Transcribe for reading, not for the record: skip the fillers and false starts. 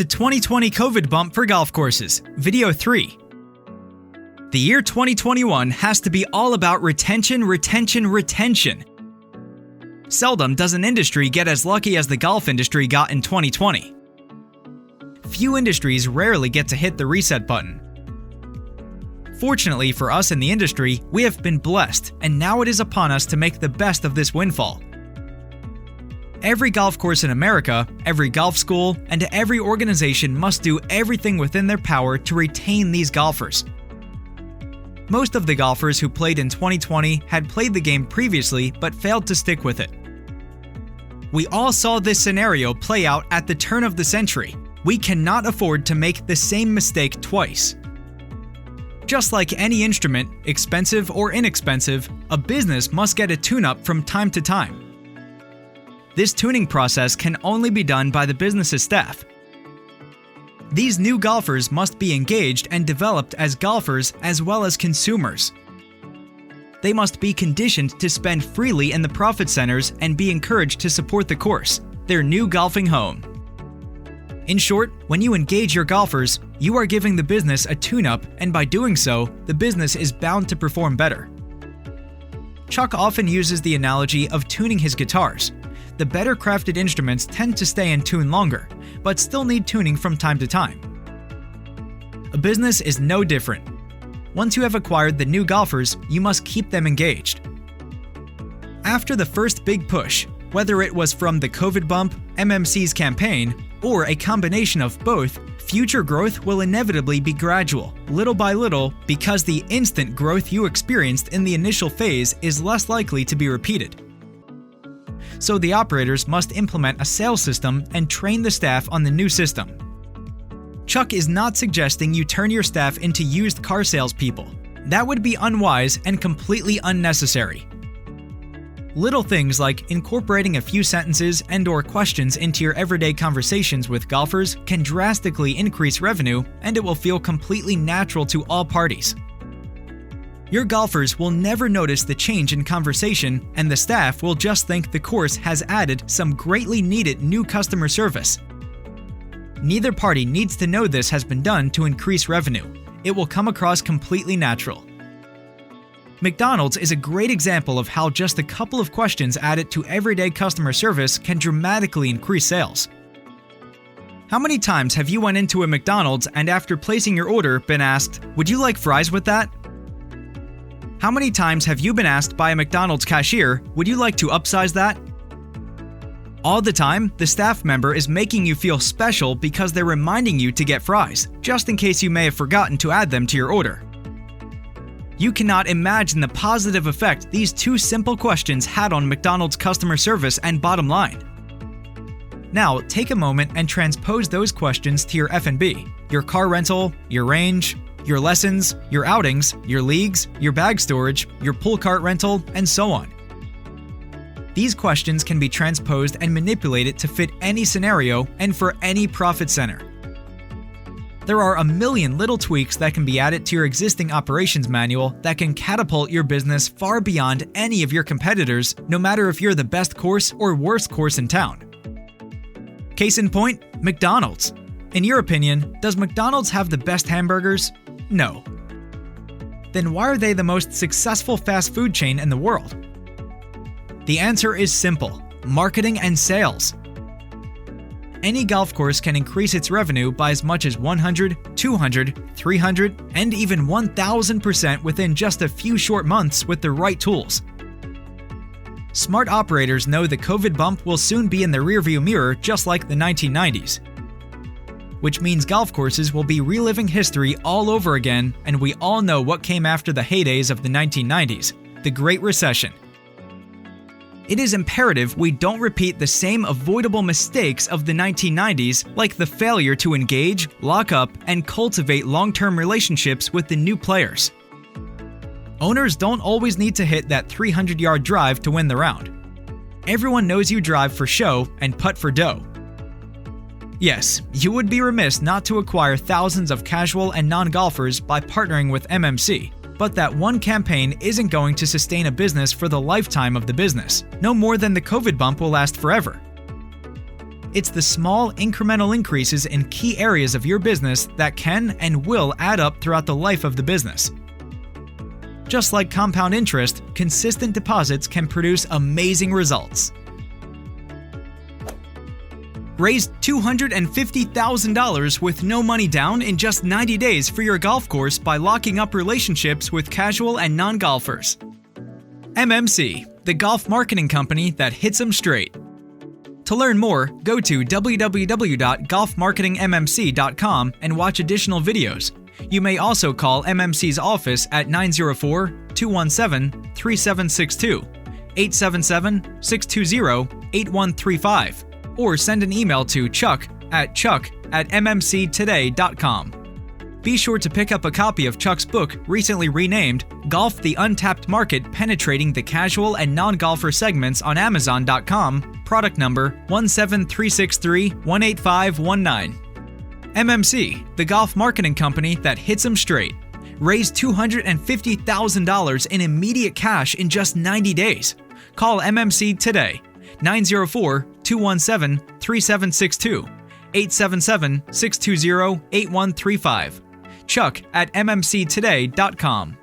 The 2020 COVID bump for golf courses, Video 3. The year 2021 has to be all about retention. Seldom does an industry get as lucky as the golf industry got in 2020. Few industries rarely get to hit the reset button. Fortunately for us in the industry, we have been blessed, and now it is upon us to make the best of this windfall. Every golf course in America, every golf school, and every organization must do everything within their power to retain these golfers. Most of the golfers who played in 2020 had played the game previously but failed to stick with it. We all saw this scenario play out at the turn of the century. We cannot afford to make the same mistake twice. Just like any instrument, expensive or inexpensive, a business must get a tune-up from time to time. This tuning process can only be done by the business's staff. These new golfers must be engaged and developed as golfers as well as consumers. They must be conditioned to spend freely in the profit centers and be encouraged to support the course, their new golfing home. In short, when you engage your golfers, you are giving the business a tune-up, and by doing so, the business is bound to perform better. Chuck often uses the analogy of tuning his guitars. The better crafted instruments tend to stay in tune longer, but still need tuning from time to time. A business is no different. Once you have acquired the new golfers, you must keep them engaged. After the first big push, whether it was from the COVID bump, MMC's campaign, or a combination of both, future growth will inevitably be gradual, little by little, because the instant growth you experienced in the initial phase is less likely to be repeated. So the operators must implement a sales system and train the staff on the new system. Chuck is not suggesting you turn your staff into used car salespeople. That would be unwise and completely unnecessary. Little things like incorporating a few sentences and/or questions into your everyday conversations with golfers can drastically increase revenue, and it will feel completely natural to all parties. Your golfers will never notice the change in conversation, and the staff will just think the course has added some greatly needed new customer service. Neither party needs to know this has been done to increase revenue. It will come across completely natural. McDonald's is a great example of how just a couple of questions added to everyday customer service can dramatically increase sales. How many times have you went into a McDonald's and after placing your order been asked, "Would you like fries with that?" How many times have you been asked by a McDonald's cashier, "Would you like to upsize that?" All the time, the staff member is making you feel special because they're reminding you to get fries, just in case you may have forgotten to add them to your order. You cannot imagine the positive effect these two simple questions had on McDonald's customer service and bottom line. Now, take a moment and transpose those questions to your F&B, your car rental, your range, your lessons, your outings, your leagues, your bag storage, your pull cart rental, and so on. These questions can be transposed and manipulated to fit any scenario and for any profit center. There are a million little tweaks that can be added to your existing operations manual that can catapult your business far beyond any of your competitors, no matter if you're the best course or worst course in town. Case in point, McDonald's. In your opinion, does McDonald's have the best hamburgers? No. Then why are they the most successful fast food chain in the world? The answer is simple: marketing and sales. Any golf course can increase its revenue by as much as 100, 200, 300, and even 1,000% within just a few short months with the right tools. Smart operators know the COVID bump will soon be in the rearview mirror, just like the 1990s. Which means golf courses will be reliving history all over again, and we all know what came after the heydays of the 1990s, the Great Recession. It is imperative we don't repeat the same avoidable mistakes of the 1990s, like the failure to engage, lock up, and cultivate long-term relationships with the new players. Owners don't always need to hit that 300-yard drive to win the round. Everyone knows you drive for show and putt for dough. Yes, you would be remiss not to acquire thousands of casual and non-golfers by partnering with MMC, but that one campaign isn't going to sustain a business for the lifetime of the business, no more than the COVID bump will last forever. It's the small incremental increases in key areas of your business that can and will add up throughout the life of the business. Just like compound interest, consistent deposits can produce amazing results. Raise $250,000 with no money down in just 90 days for your golf course by locking up relationships with casual and non-golfers. MMC, the golf marketing company that hits 'em straight. To learn more, go to www.golfmarketingmmc.com and watch additional videos. You may also call MMC's office at 904-217-3762, 877-620-8135, or send an email to chuck@mmctoday.com. Be sure to pick up a copy of Chuck's book, recently renamed Golf: The Untapped Market Penetrating the Casual and Non-Golfer Segments, on Amazon.com, product number 17363-18519. MMC, the golf marketing company that hits 'em straight. Raise $250,000 in immediate cash in just 90 days. Call MMC today, 904-217-3762, 877-620-8135. Chuck@mmctoday.com.